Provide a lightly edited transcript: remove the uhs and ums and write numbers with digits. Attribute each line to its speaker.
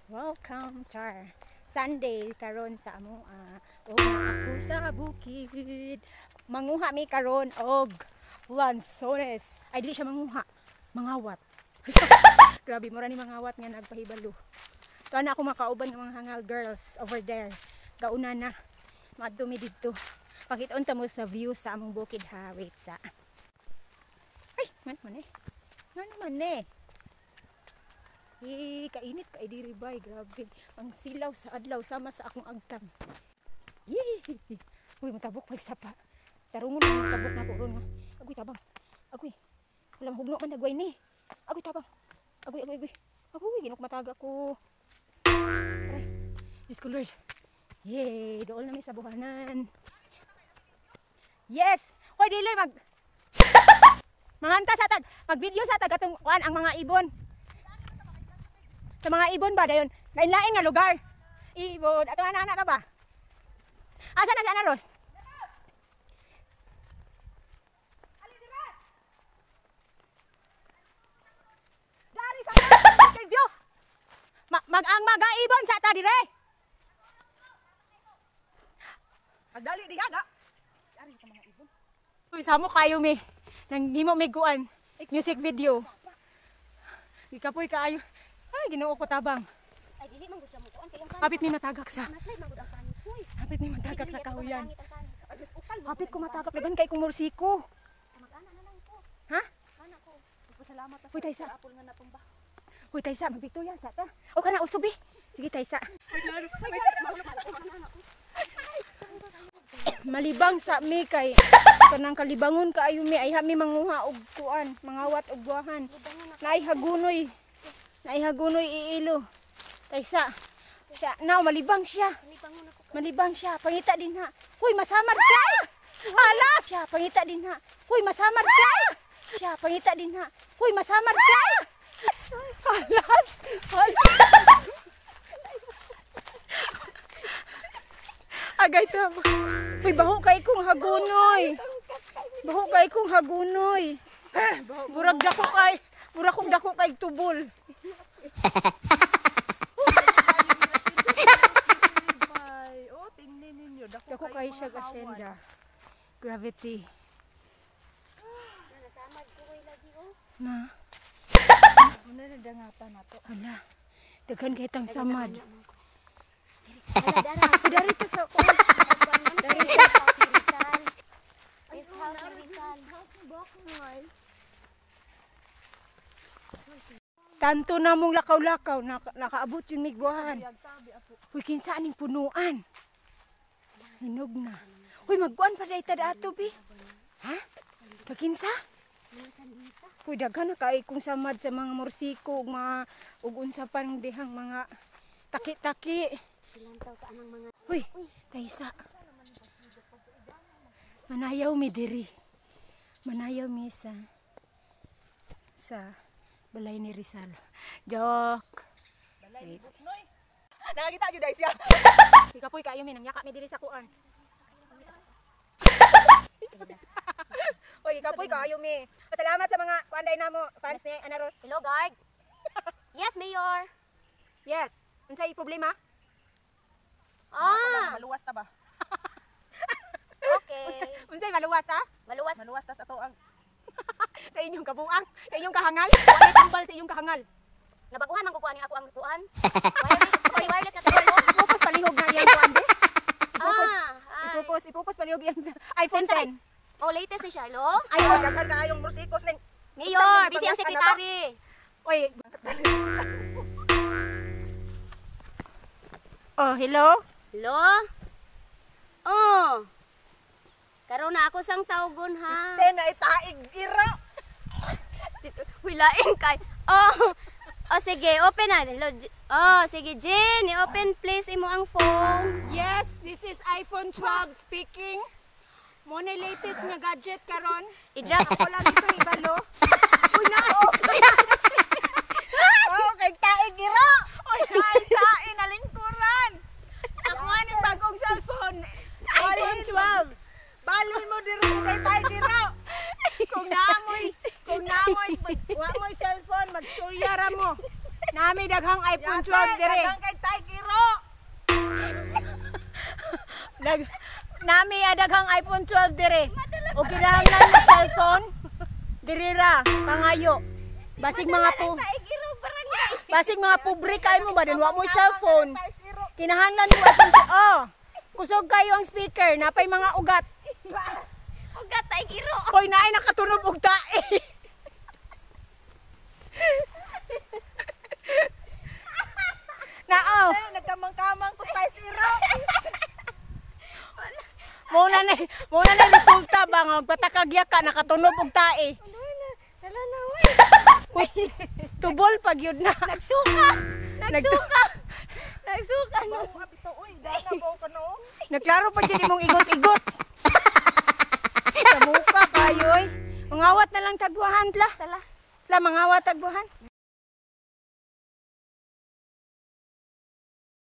Speaker 1: Welcome char Sunday karon sa amo ako sa bukid. Manguha mi karon og lansones. Ay dili siya manguha, mangawat. Grabe mura ni mangawat nga nagpahibalo. Tuwa na ako makauban ng mga hangal girls over there. Gauna na. Madto mi didto. Pakita-on ta mo sa view sa among bukid ha. Wait sa. Ay, man eh. Man eh. Kainit ka diri bay, grabe. Ang silaw sa adlaw sama sa akong agtang. Yee! Uy, matabok pag sapa. Tarungon na matabok na ko ron nga. Agoy tabang. Agoy. Wala mahugno man nagway ni. Agoy tabang. Agoy. Agoy, ginok mataga ko. Ay, Diyos ko Lord. Yay! Doon na may sabuhanan. Yes! Hoy, dili manganta sa tag. Mag-video sa tag atong ang mga ibon. Sa mga ibon ba dayon? Lain-lain nga lugar. Ibon. Ato anak-anak na ba? Asa na si Ana Ros? Dari sa interview. Ang mga ibon sa ta dire. Agdali di gaga. Dari sa mga ibon. Uy, samo kayo mi. Nang himo mi kuan music video. Ikapoy kaayo. Ay, Ginoo ko tabang.
Speaker 2: Ay, dili man gud siya mo kuan kay ang
Speaker 1: Hapit ni matagak sa.
Speaker 2: Naslay man gud ang kanin ko.
Speaker 1: Hapit ni matagak sa kahuyan. Hapit ko matagak dagan kay kung mursiko.
Speaker 2: Mag-ana na lang ko.
Speaker 1: Ha?
Speaker 2: Ana ko. Pasalamat ta
Speaker 1: Hoy, Taysa.
Speaker 2: apple nga natumba.
Speaker 1: Hoy, Taysa, mag-Victoria sa ta. O kana usubi. Sige, Taysa. Malibang sa mi kay kanang kalibangon kaayo mi ay hami manguha og kuan, mangawat og buahan. Naihagunoy iilo. Taysa. Siya, malibang siya. Malibang siya. Pangita din ha. Huy, masamar ka! Alas! Siya, pangita din ha. Huy, masamar ka! Siya, pangita din ha. Huy, masamar ka! Alas! Agay tama. Huy, baho kay kong hagunoy. Baho kay kong hagunoy. Burag dako kay tubol.
Speaker 2: Oh, tingnan ninyo.
Speaker 1: Dako kay siya asyenda. Gravity.
Speaker 2: Nasamad ko kay lagi oh.
Speaker 1: Na.
Speaker 2: Muna na dangatan nato.
Speaker 1: Hala. Daghan kay tang samad.
Speaker 2: Dari
Speaker 1: ta sa
Speaker 2: Dari Rizal.
Speaker 1: Tanto na mong lakaw-lakaw, nakaabot yung migbuhan. Uy, kinsa aning punuan. Hinog na. Uy, magbuhan pa dahi tada ato, bi. Ha? Kakinsa? Uy, daghan na kay kung samad sa mga morsiko, mga unsa pa ng dihang mga taki-taki. Uy, Taysa. Manayaw mi diri. Manayaw mi sa balay ni Rizal. Joke. Balay ni Buknoy. Nakakita jud siya. Ikapoy kayo mi nang yaka mi diri sa kuan. Oy, ikapoy kayo mi. Salamat sa mga kuanday namo, fans ni Ana Ros.
Speaker 2: Hello, guard. Yes, Mayor.
Speaker 1: Yes. Unsay problema?
Speaker 2: Maluwas ta ba? Okay.
Speaker 1: Unsay maluwas ha?
Speaker 2: Maluwas.
Speaker 1: Maluwas tas ato ang sa inyong kabuang, sa inyong kahangal. Wala tambal sa inyong kahangal.
Speaker 2: Nabaguhan man ko kuan ako ang kuan. Wireless na tayo.
Speaker 1: Ipukos palihog na iyang kuan de. Ipukos palihog iyang iPhone 10.
Speaker 2: Oh, latest ni siya. Hello?
Speaker 1: Ayaw, daghan ka ayong mursikos ning.
Speaker 2: Mayor, busy ang secretary.
Speaker 1: Oy. Oh, hello?
Speaker 2: Hello? Oh. Karon na ako sang tawgon ha.
Speaker 1: Este na itaig ira.
Speaker 2: Wilain kay. Oh. Oh sige, open na. Hello. Oh, sige Jen, i-open please imo ang phone.
Speaker 1: Yes, this is iPhone 12 speaking. Mo na latest nga gadget karon.
Speaker 2: I-drop
Speaker 1: Ako lagi ko ibalo. Uy na. Oh, kay taig ira. Oy, taig na lingkuran. Ako anong bagong cellphone. iPhone 12. Balon mo diri kay taig ira. Kung naamoy wa mo'y cellphone, magstorya ra mo. Nami daghang iPhone 12 dire.
Speaker 3: Daghang kay tay kiro.
Speaker 1: Nami daghang iPhone 12 dire. O kinahanglan mo cellphone. Dirira, pangayo. Basig mga basig mga pobre kay mo ba din wa mo cellphone. Kinahanglan mo iPhone. Oh. Kusog kayo ang speaker, napay mga ugat.
Speaker 2: Ugat tay giro.
Speaker 1: Hoy naay nakatunog og tae. Nao.
Speaker 3: Nagkamang-kamang ko tay zero.
Speaker 1: Muna na resulta ba nga magpatakagya ka nakatunog og tae.
Speaker 2: Dala na
Speaker 1: Uy, tubol pag yun na.
Speaker 2: Nagsuka no.
Speaker 3: Uy, dana mo ko no.
Speaker 1: Naklaro pa dyan imong igot-igot. Sa muka kayo eh. Mangawat na lang tagbuhan tla.
Speaker 2: Tala.
Speaker 1: Tla, mangawat tagbuhan.